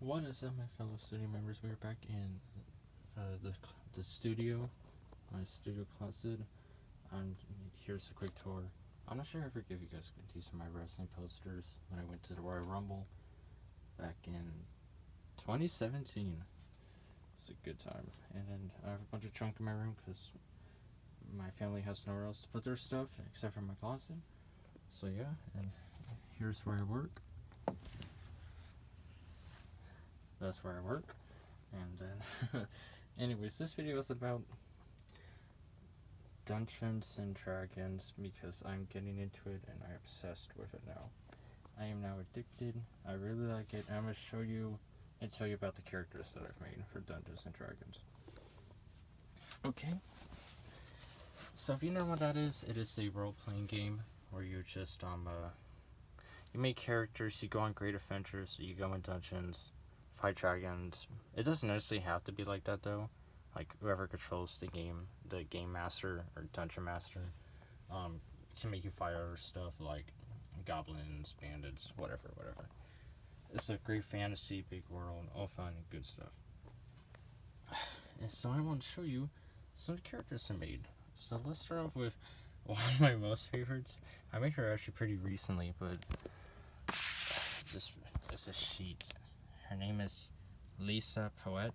What is up, my fellow studio members? We're back in the studio, my studio closet. Here's a quick tour. I'm not sure if I ever gave you guys a piece of my wrestling posters when I went to the Royal Rumble back in 2017. It's a good time. And then I have a bunch of junk in my room because my family has nowhere else to put their stuff except for my closet. So yeah, and here's where I work. That's where I work. And then, anyways, this video is about Dungeons and Dragons because I'm getting into it and I'm obsessed with it now. I am now addicted. I really like it. I'm going to show you and tell you about the characters that I've made for Dungeons and Dragons. Okay. So if you know what that is, it is a role-playing game where you just you make characters, you go on great adventures, you go in dungeons, fight dragons. It doesn't necessarily have to be like that though. Like whoever controls the game master or dungeon master, can make you fight other stuff like goblins, bandits, whatever. It's a great fantasy, big world, all fun and good stuff. And so I want to show you some characters I made. So let's start off with one of my most favorites. I made her actually pretty recently, but this is a sheet. Her name is Lisa Poet.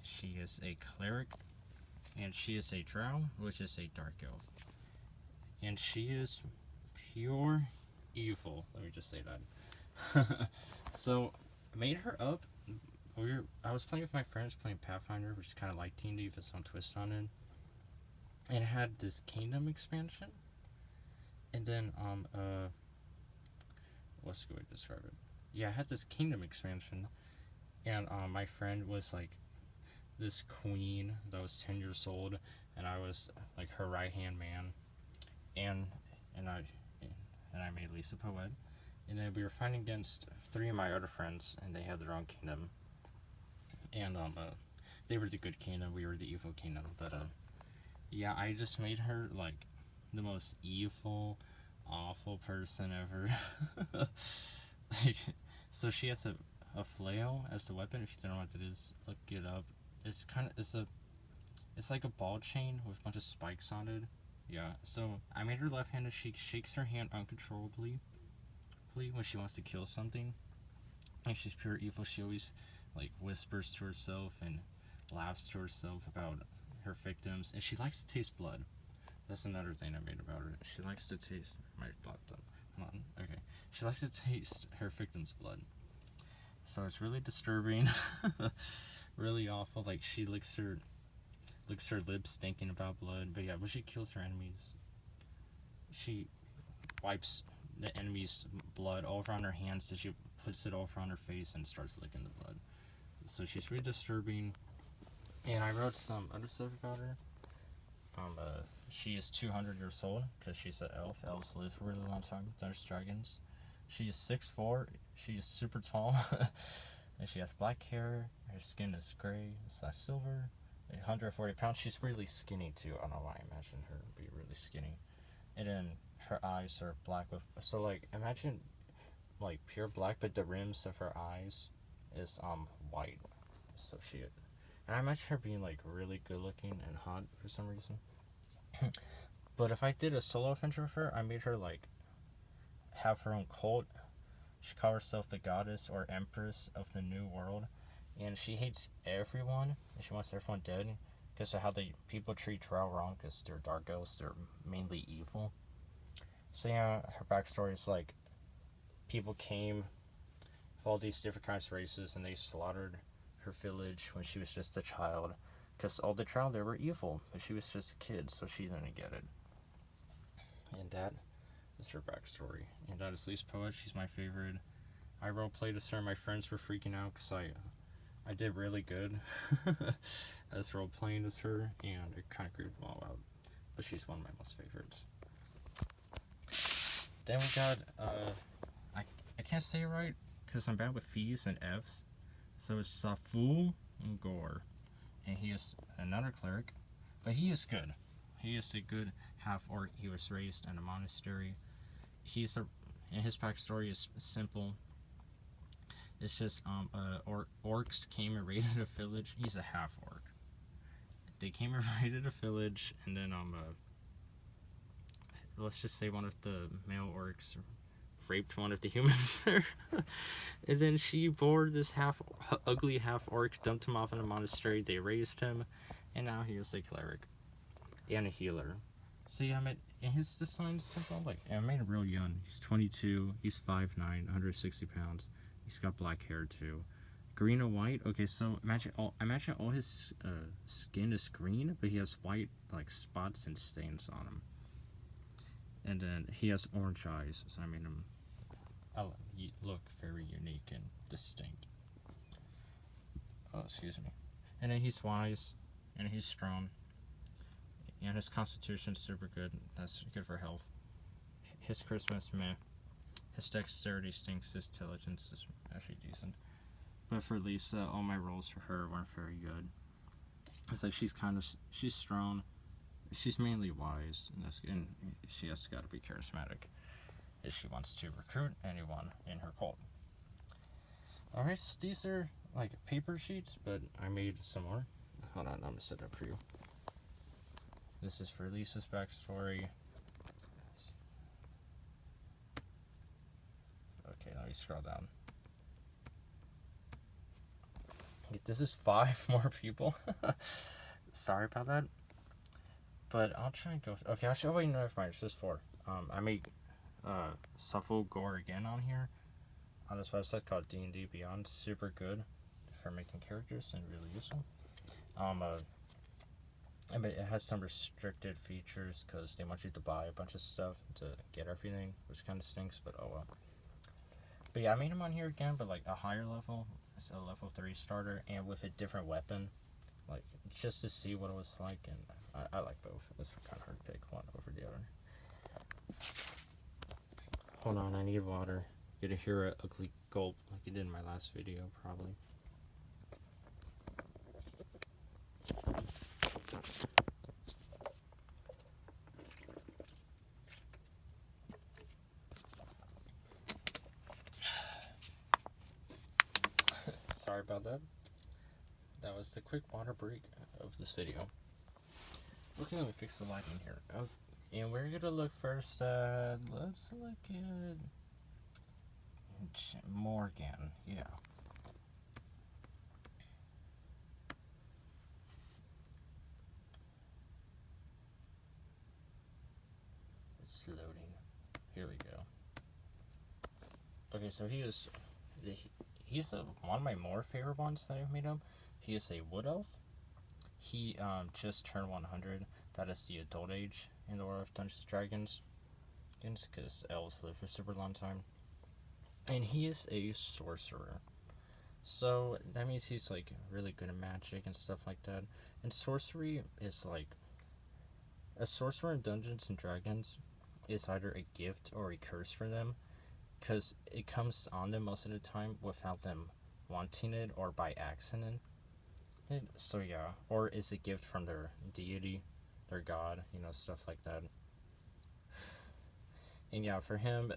She is a cleric, and she is a drow, which is a dark elf. And she is pure evil. Let me just say that. So, I made her up. I was playing with my friends, playing Pathfinder, which is kind of like D&D with some twist on it. And it had this kingdom expansion. And then, what's the way to describe it? Yeah, I had this kingdom expansion. And, my friend was like this queen that was 10 years old, and I was like her right-hand man. And I made Lisa Poet. And then we were fighting against 3 of my other friends, and they had their own kingdom. And they were the good kingdom, we were the evil kingdom. But yeah, I just made her like the most evil, awful person ever. Like, so she has a flail as a weapon. If you don't know what it is, look it up. It's like a ball chain with a bunch of spikes on it. Yeah, so I made her left-handed. She shakes her hand uncontrollably when she wants to kill something. Like, she's pure evil. She always like whispers to herself and laughs to herself about her victims, and she likes to taste blood. That's another thing I made about her. She likes to taste my laptop. Hold on. Okay. She likes to taste her victim's blood. So it's really disturbing. Really awful. Like, she licks her lips thinking about blood. But yeah, when she kills her enemies, she wipes the enemy's blood all over on her hands, so she puts it over on her face and starts licking the blood. So she's really disturbing. And I wrote some other stuff about her. She is 200 years old because she's an elf. Elves live for a really long time. There's dragons. She is 6'4". She is super tall. And she has black hair. Her skin is gray. It's not silver. 140 pounds. She's really skinny too. I don't know why I imagined her to be really skinny. And then her eyes are black with. So like, imagine like pure black, but the rims of her eyes is white. So and I imagine her being like really good looking and hot for some reason. But if I did a solo adventure with her, I made her like have her own cult. She calls herself the goddess or empress of the new world, and she hates everyone and she wants everyone dead because of how people treat drow wrong because they're dark elves. They're mainly evil. So yeah, her backstory is like people came with all these different kinds of races and they slaughtered her village when she was just a child because all the drow there were evil, but she was just a kid, so she didn't get it. And that is her backstory. And that is Lisa Poet. She's my favorite. I roleplayed as her. My friends were freaking out because I did really good as roleplaying as her, and it kind of creeped them all out. But she's one of my most favorites. Then we got I can't say it right because I'm bad with F's and F's. So it's Safu Ngor, and he is another cleric, but he is good. He is a good half-orc. He was raised in a monastery. And his backstory is simple. It's just orcs came and raided a village. He's a half orc. They came and raided a village, and then let's just say one of the male orcs raped one of the humans there. And then she bore this ugly half orc, dumped him off in a monastery. They raised him, and now he is a cleric and a healer. So yeah, and his design is simple. Like, I made him real young. He's 22. He's 5'9", 160 pounds. He's got black hair too. Green and white. Okay, so imagine all his skin is green, but he has white like spots and stains on him. And then he has orange eyes, so I made him look very unique and distinct. Oh, excuse me. And then he's wise, and he's strong, and his constitution's super good. That's good for health. His charisma is meh. His dexterity stinks. His intelligence is actually decent. But for Lisa, all my rolls for her weren't very good. It's like she's strong. She's mainly wise, and she has got to be charismatic if she wants to recruit anyone in her cult. Alright, so these are like paper sheets, but I made some more. Hold on, I'm gonna set it up for you. This is for Lisa's backstory. Okay, let me scroll down. This is 5 more people. Sorry about that. But I'll try and go. Okay, I'll show you. Never mind. It's just 4. I made Suffolk Gore again on here on this website called D&D Beyond. Super good for making characters and really useful. But it has some restricted features because they want you to buy a bunch of stuff to get everything, which kind of stinks. But oh well. But yeah, I made him on here again, but like a higher level. It's a level 3 starter and with a different weapon, like just to see what it was like. And I like both. It's kind of hard to pick one over the other. Hold on, I need water. You're gonna hear an ugly gulp like you did in my last video, probably. Sorry about that. That was the quick water break of this video. Okay, let me fix the lighting here. Oh, and we're gonna look first at, let's look at Morgan. Yeah. It's loading. Here we go. Okay, so he's one of my more favorite ones that I've made him. He is a wood elf. He just turned 100. That is the adult age in the world of Dungeons & Dragons. Because elves live for a super long time. And he is a sorcerer. So that means he's like really good at magic and stuff like that. And sorcery is like, a sorcerer in Dungeons & Dragons is either a gift or a curse for them. Because it comes on them most of the time without them wanting it or by accident. So yeah, or is a gift from their deity, their god, stuff like that. And yeah, for him,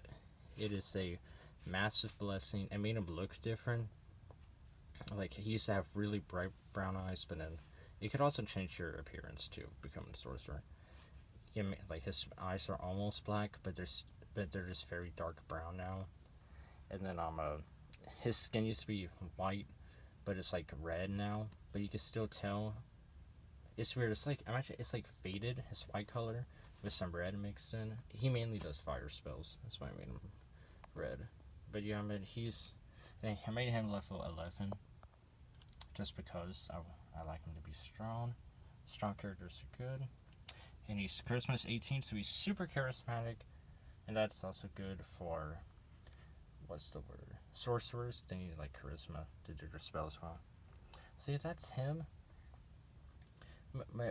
it is a massive blessing. It made him look different. Like, he used to have really bright brown eyes, but then it could also change your appearance to becoming a sorcerer. Like, his eyes are almost black, but they're just very dark brown now. And then his skin used to be white, but it's like red now. But you can still tell. It's weird. It's like, imagine it's like faded, his white color, with some red mixed in. He mainly does fire spells. That's why I made him red. But yeah, I made him level 11. Just because I like him to be strong. Strong characters are good. And he's charisma is 18, so he's super charismatic. And that's also good for, what's the word? Sorcerers. They need like charisma to do their spells well. See, that's him. I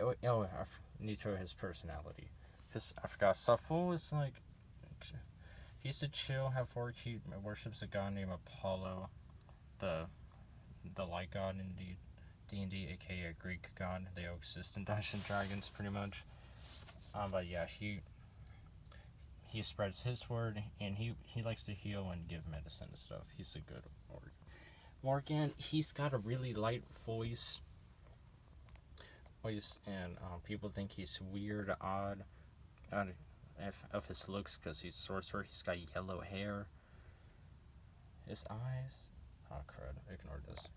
need to show his personality. I forgot. Safo is like, he's a chill, have work. He worships a god named Apollo, the light god in D&D, aka a Greek god. They all exist in Dungeons & Dragons, pretty much. But yeah, he spreads his word, and he likes to heal and give medicine and stuff. He's a good orc. Morgan, he's got a really light voice. And people think he's weird, odd, of his looks because he's sorcerer. He's got yellow hair. His eyes. Oh, crud. Ignore this.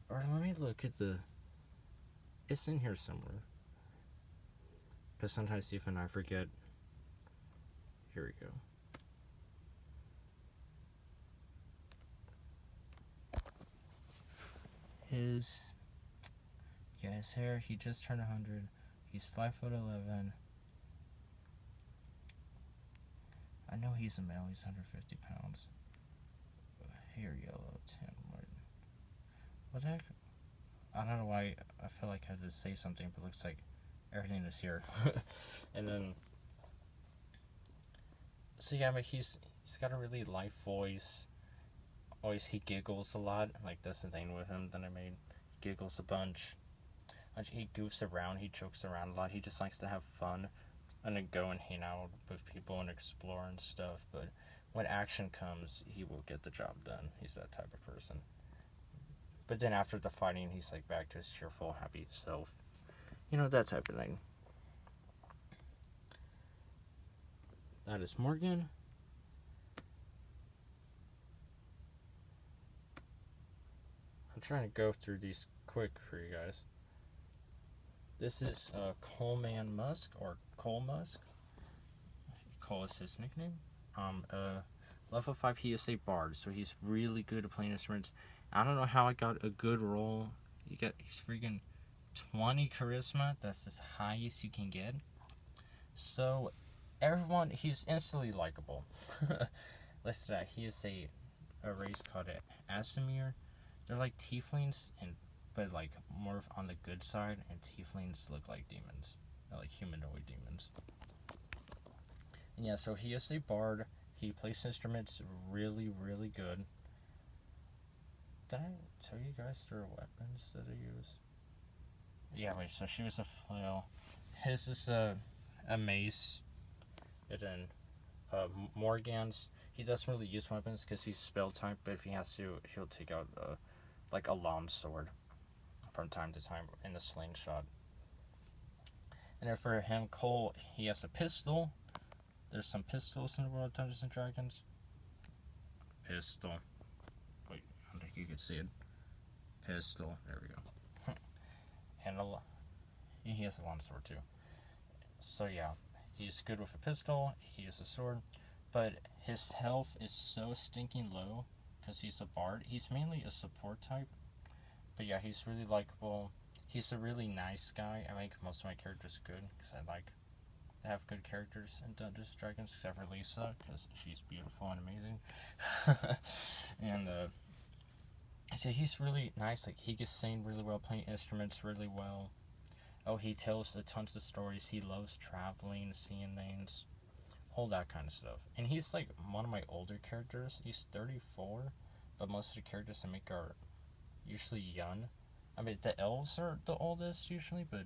Or let me look at the. It's in here somewhere. Because sometimes even I forget. Here we go. His hair, he just turned 100. He's 5'11". I know he's a male, he's 150 pounds. Hair yellow, tan white. What the heck? I don't know why I feel like I have to say something, but it looks like everything is here. And then, so yeah, but he's got a really light voice. Always he giggles a lot. Like, that's the thing with him that I made. He giggles a bunch. He goofs around. He jokes around a lot. He just likes to have fun and then go and hang out with people and explore and stuff. But when action comes, he will get the job done. He's that type of person. But then after the fighting, he's like back to his cheerful, happy self. You know, that type of thing. That is Morgan. I'm trying to go through these quick for you guys. This is Coleman Musk, or Cole Musk. Cole is his nickname. Level 5, he is a bard, so he's really good at playing instruments. I don't know how I got a good roll. He's freaking 20 charisma. That's as high as you can get. So he's instantly likable. Listen to that. He is a race called Asimir. They're like tieflings, but like more on the good side, and tieflings look like demons. They're like humanoid demons. And yeah, so he is a bard. He plays instruments really, really good. Did I tell you guys their weapons that I use? Yeah, wait, so she was a flail. His is a mace. And then Morgan's, he doesn't really use weapons because he's spell type, but if he has to, he'll take out like a long sword from time to time in a slingshot. And then for him, Cole, he has a pistol. There's some pistols in the world of Dungeons and Dragons. Pistol. Wait, I don't think you can see it. Pistol. There we go. And he has a long sword too. So yeah, he's good with a pistol. He has a sword, but his health is so stinking low because he's a bard. He's mainly a support type, but yeah, he's really likable. He's a really nice guy. I make most of my characters good because I like to have good characters in Dungeons and Dragons, except for Lisa because she's beautiful and amazing. And so he's really nice. Like, he can sing really well, playing instruments really well. Oh, he tells tons of stories. He loves traveling, seeing things, all that kind of stuff. And he's like one of my older characters. He's 34, but most of the characters I make are usually young. I mean, the elves are the oldest usually, but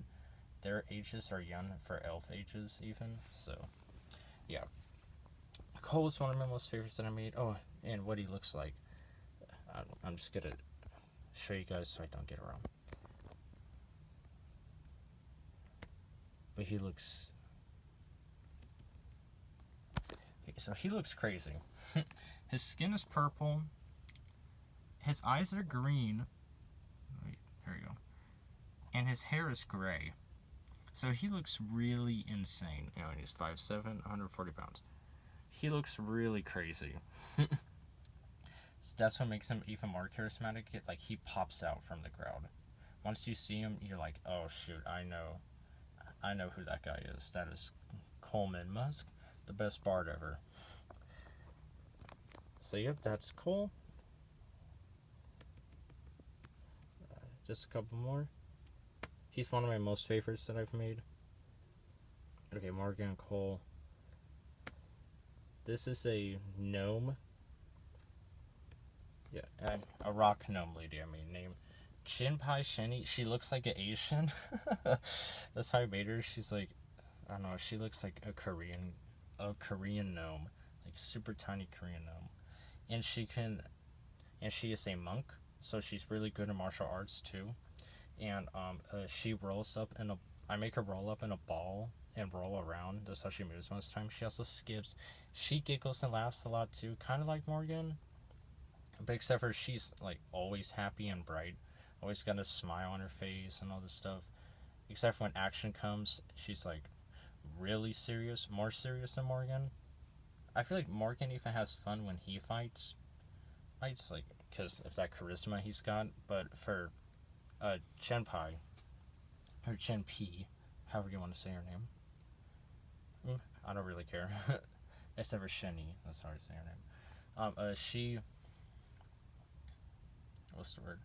their ages are young for elf ages even. So, yeah. Cole is one of my most favorites that I made. Oh, and what he looks like. I'm just gonna show you guys so I don't get it wrong. But he looks crazy. His skin is purple. His eyes are green. Wait, there you go. And his hair is gray. So he looks really insane. You know, he's 5'7", 140 pounds. He looks really crazy. So that's what makes him even more charismatic. Like, he pops out from the crowd. Once you see him, you're like, oh shoot, I know who that guy is. That is Coleman Musk, the best bard ever. So yep, that's Cole. Just a couple more. He's one of my most favorites that I've made. Okay, Morgan Cole. This is a gnome. Yeah, a rock gnome lady, named Shinpai Sheni. She looks like an Asian. That's how I made her. She's like, I don't know, she looks like a Korean gnome. Like, super tiny Korean gnome. and she is a monk, so she's really good in martial arts too. And she rolls up in a. I make her roll up in a ball and roll around. That's how she moves most of the time. She also skips. She giggles and laughs a lot too, kind of like Morgan, but except for she's like always happy and bright, always got a smile on her face and all this stuff. Except for when action comes, she's like really serious, more serious than Morgan. I feel like Morgan even has fun when he fights like because of that charisma he's got. But for Chenpai or Chenpi, however you want to say her name, I don't really care. Except for Shenny, that's how I say her name. She, what's the word?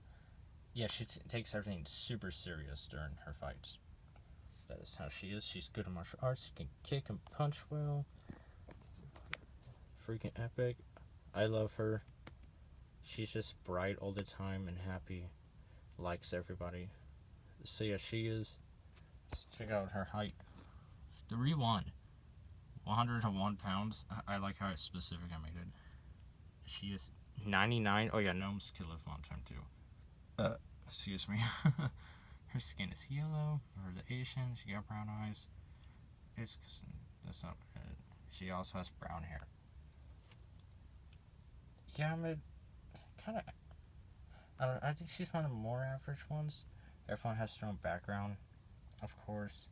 Yeah, she takes everything super serious during her fights. That is how she is. She's good at martial arts. She can kick and punch well. Freaking epic. I love her. She's just bright all the time and happy. Likes everybody. So yeah, she is. Let's check out her height. 3'1". 101 pounds. I like how specific I made it. She is 99. Oh yeah, gnomes can live a long time too. Excuse me. Her skin is yellow. For the Asian, she got brown eyes. It's that's not. She also has brown hair. Yeah, I'm kind of. I think she's one of the more average ones. Everyone has their own background, of course.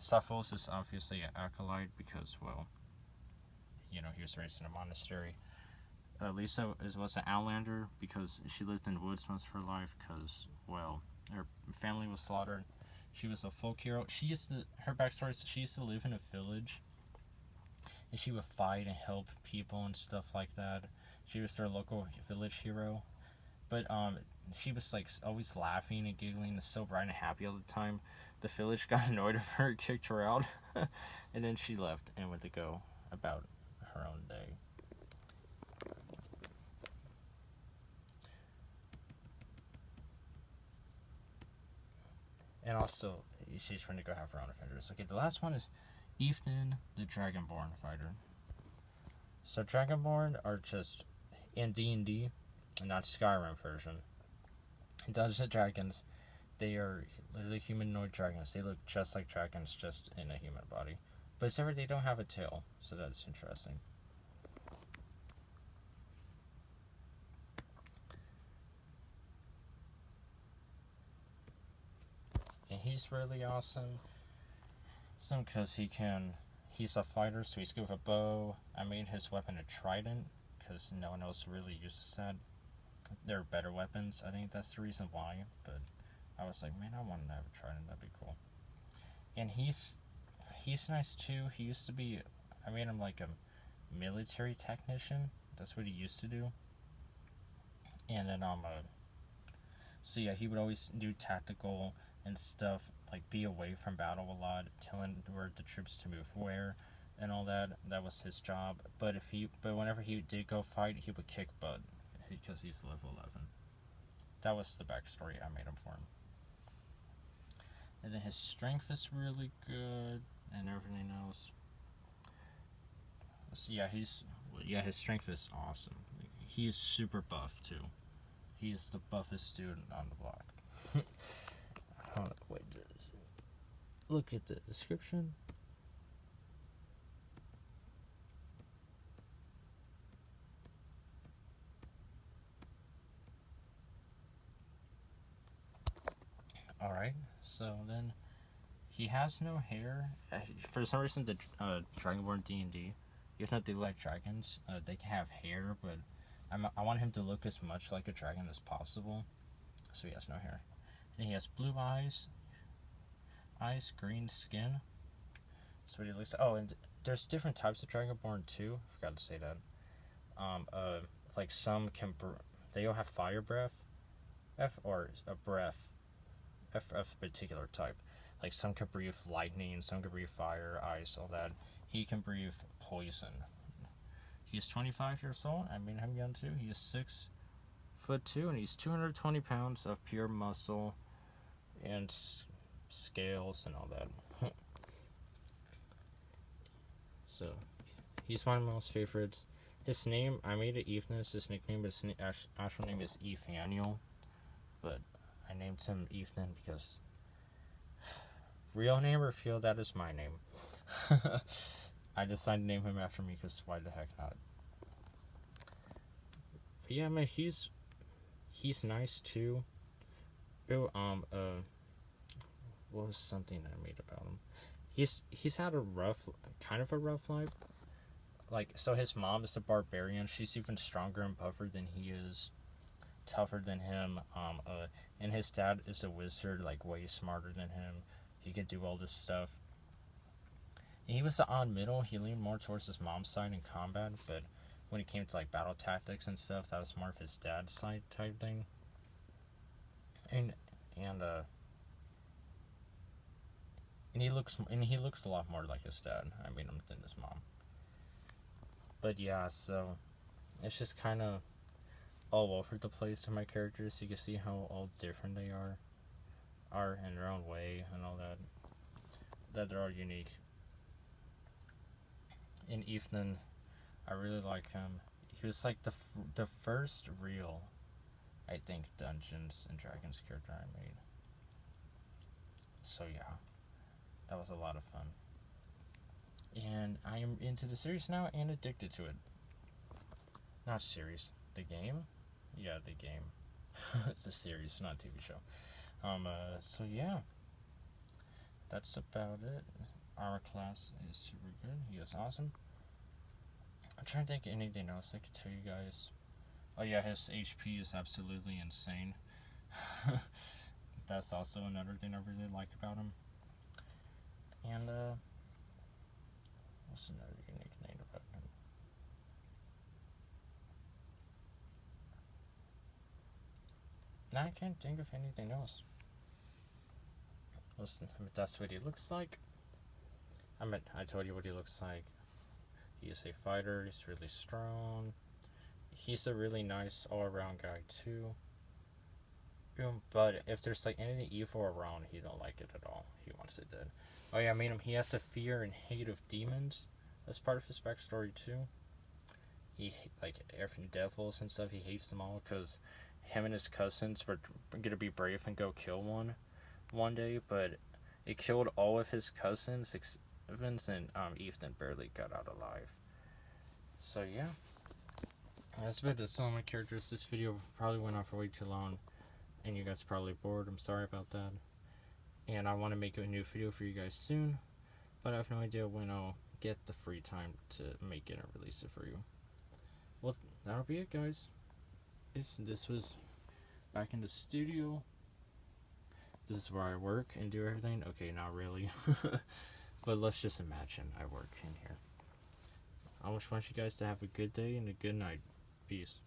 Sophos is obviously an acolyte because, well, he was raised in a monastery. Lisa was an outlander because she lived in the woods most of her life because, well, her family was slaughtered. She was a folk hero. Her backstory is she used to live in a village and she would fight and help people and stuff like that. She was their local village hero. But she was like always laughing and giggling and so bright and happy all the time. The village got annoyed of her, kicked her out, and then she left and went to go about her own day. And also, she's trying to go have her own offenders. Okay, the last one is Ethan, the Dragonborn fighter. So Dragonborn are just in D&D, not Skyrim version. Dungeons and Dragons, they are literally humanoid dragons. They look just like dragons, just in a human body. But except for they don't have a tail, so that's interesting. And he's really awesome. Because he's a fighter, so he's good with a bow. I made his weapon a trident, because no one else really uses that. They're better weapons. I think that's the reason why. But I was like, man, I want to have a trident. That'd be cool. And he's nice too. He used to be. I made him like a military technician. That's what he used to do. And then so yeah, he would always do tactical and stuff, like be away from battle a lot, telling where the troops to move where, and all that. That was his job. But whenever he did go fight, he would kick butt because he's level 11. That was the backstory I made him for him. And then his strength is really good, and everything else. So yeah, his strength is awesome. He is super buff too. He is the buffest dude on the block. Wait, look at the description. Alright, so then he has no hair. For some reason, the Dragonborn D&D, even though they like dragons, they can have hair, but I want him to look as much like a dragon as possible. So he has no hair. And he has blue eyes, green skin. That's what he looks like. Oh, and there's different types of Dragonborn too. I forgot to say that. Like some can, they all have fire breath, or a breath, of a particular type. Like some can breathe lightning, some can breathe fire, ice, all that. He can breathe poison. He's 25 years old. I mean him young too. He is 6'2", and he's 220 pounds of pure muscle and scales and all that. So he's one of my most favorites. His name, I made it Ethan as his nickname, but his actual name is Ethaniel. But I named him Ethan because real name or feel that is my name. I decided to name him after me because why the heck not? But yeah, man, he's nice too. Oh, what was something I made about him? He's had a kind of a rough life. Like, so his mom is a barbarian. She's even stronger and buffer than he is, tougher than him. And his dad is a wizard, like way smarter than him. He could do all this stuff. And he was the odd middle. He leaned more towards his mom's side in combat, but when it came to like battle tactics and stuff, that was more of his dad's side type thing. And and uh and he looks a lot more like his dad. I mean, than his mom. But yeah, so it's just kind of all over the place in my characters. You can see how all different they are in their own way and all that. That they're all unique. And Ethan, I really like him. He was like the first real, I think, Dungeons and Dragons character I made. So yeah, that was a lot of fun. And I am into the series now and addicted to it. Not series, the game. Yeah, the game. It's a series, not a TV show. So yeah, that's about it. Our class is super good. He is awesome. I'm trying to think of anything else I could tell you guys. Oh yeah, his HP is absolutely insane. That's also another thing I really like about him. And what's another unique thing about him? Now I can't think of anything else. Listen, that's what he looks like. I told you what he looks like. He is a fighter. He's really strong. He's a really nice all-around guy too. But if there's like anything evil around, he don't like it at all. He wants it dead. Oh yeah, I mean he has a fear and hate of demons. That's part of his backstory too. He like everything devils and stuff. He hates them all because him and his cousins were gonna be brave and go kill one day, but it killed all of his cousins. Evans and Ethan barely got out alive. So yeah, that's about it. That's all my characters. This video probably went on for way too long, and you guys are probably bored. I'm sorry about that. And I want to make a new video for you guys soon, but I have no idea when I'll get the free time to make it and release it for you. Well, that'll be it, guys. This was back in the studio. This is where I work and do everything. Okay, not really. But let's just imagine I work in here. I just want you guys to have a good day and a good night. Peace.